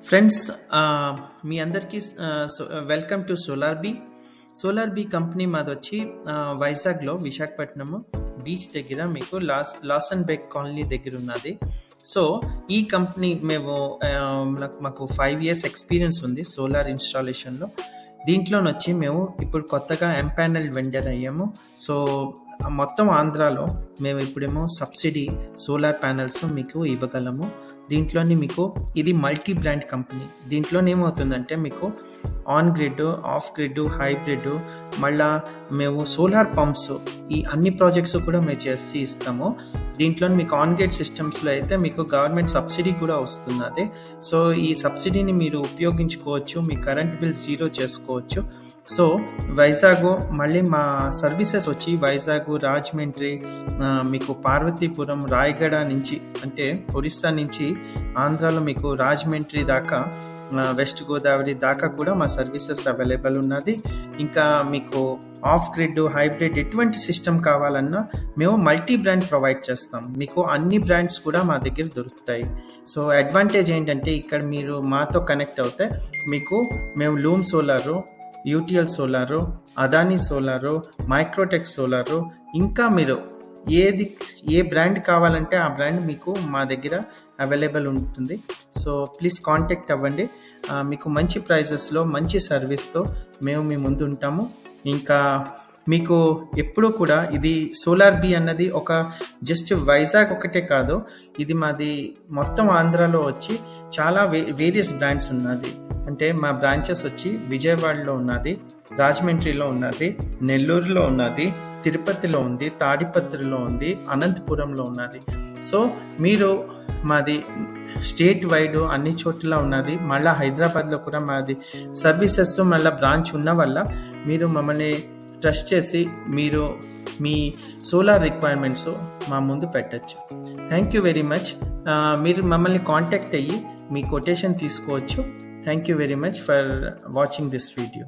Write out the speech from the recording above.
Friends, మీ అందరికీ welcome to solar bee company మాదొచ్చి వైజాగ్లో విశాఖపట్నము బీచ్ దగ్గర మీకు లాసన్ బేక్ కాలనీ దగ్గర ఉన్నది. సో ఈ కంపెనీ మాకు 5 years ఎక్స్పీరియన్స్ ఉంది సోలార్ ఇన్స్టాలేషన్లో. దీంట్లోనొచ్చి మేము ఇప్పుడు కొత్తగా ఎంపానల్ వెండర్ అయ్యాము. సో మొత్తం ఆంధ్రాలో మేము ఇప్పుడేమో సబ్సిడీ సోలార్ ప్యానెల్స్ మీకు ఇవ్వగలము. దీంట్లోని మీకు ఇది మల్టీ బ్రాండ్ కంపెనీ. దీంట్లో ఏమవుతుందంటే మీకు on grid, off grid, hybrid, మళ్ళా మేము సోలార్ పంప్స్ ఈ అన్ని ప్రాజెక్ట్స్ కూడా మేము చేసి ఇస్తాము. దీంట్లో మీకు ఆన్ గ్రిడ్ సిస్టమ్స్లో అయితే మీకు గవర్నమెంట్ సబ్సిడీ కూడా వస్తున్నది. సో ఈ సబ్సిడీని మీరు ఉపయోగించుకోవచ్చు, మీ కరెంట్ బిల్ జీరో చేసుకోవచ్చు. సో వైజాగ్, మళ్ళీ మా సర్వీసెస్ వచ్చి వైజాగ్, రాజమండ్రి, మీకు పార్వతీపురం, రాయగడ నుంచి అంటే ఒరిస్సా నుంచి ఆంధ్రాలో మీకు రాజమండ్రి దాకా, వెస్ట్ గోదావరి దాకా కూడా మా సర్వీసెస్ అవైలబుల్ ఉన్నది. ఇంకా మీకు ఆఫ్ గ్రిడ్, హైబ్రిడ్ ఎటువంటి సిస్టమ్ కావాలన్నా మేము మల్టీ బ్రాండ్ ప్రొవైడ్ చేస్తాం. మీకు అన్ని బ్రాండ్స్ కూడా మా దగ్గర దొరుకుతాయి. సో అడ్వాంటేజ్ ఏంటంటే ఇక్కడ మీరు మాతో కనెక్ట్ అవుతే మీకు మేము loom solar, UTL solar, Adani solar, Microtek solar, ఇంకా మీరు ఏ బ్రాండ్ కావాలంటే ఆ బ్రాండ్ మీకు మా దగ్గర అవైలబుల్ ఉంటుంది. సో ప్లీజ్ కాంటాక్ట్ అవ్వండి. మీకు మంచి ప్రైజెస్లో మంచి సర్వీస్తో మేము మీ ముందు ఉంటాము. ఇంకా మీకు ఎప్పుడూ కూడా ఇది సోలార్ బీ అన్నది ఒక జస్ట్ వైజాగ్ ఒకటే కాదు, ఇది మాది మొత్తం ఆంధ్రాలో వచ్చి చాలా వేరియస్ బ్రాండ్స్ ఉన్నది. అంటే మా బ్రాంచెస్ వచ్చి విజయవాడలో ఉన్నది, రాజమండ్రిలో ఉన్నది, నెల్లూరులో ఉన్నది, తిరుపతిలో ఉంది, తాడిపత్రిలో ఉంది, అనంతపురంలో ఉన్నది. సో మీరు మాది స్టేట్ వైడ్ అన్ని చోట్ల ఉన్నది. మళ్ళీ హైదరాబాద్లో కూడా మాది సర్వీసెస్ మళ్ళీ బ్రాంచ్ ఉన్న వల్ల మీరు మమ్మల్ని ట్రస్ట్ చేసి మీరు మీ సోలార్ రిక్వైర్మెంట్స్ మా ముందు పెట్టచ్చు. Thank you very much. మీరు మమ్మల్ని కాంటాక్ట్ అయ్యి మీ కొటేషన్ తీసుకోవచ్చు. Thank you very much for watching this video.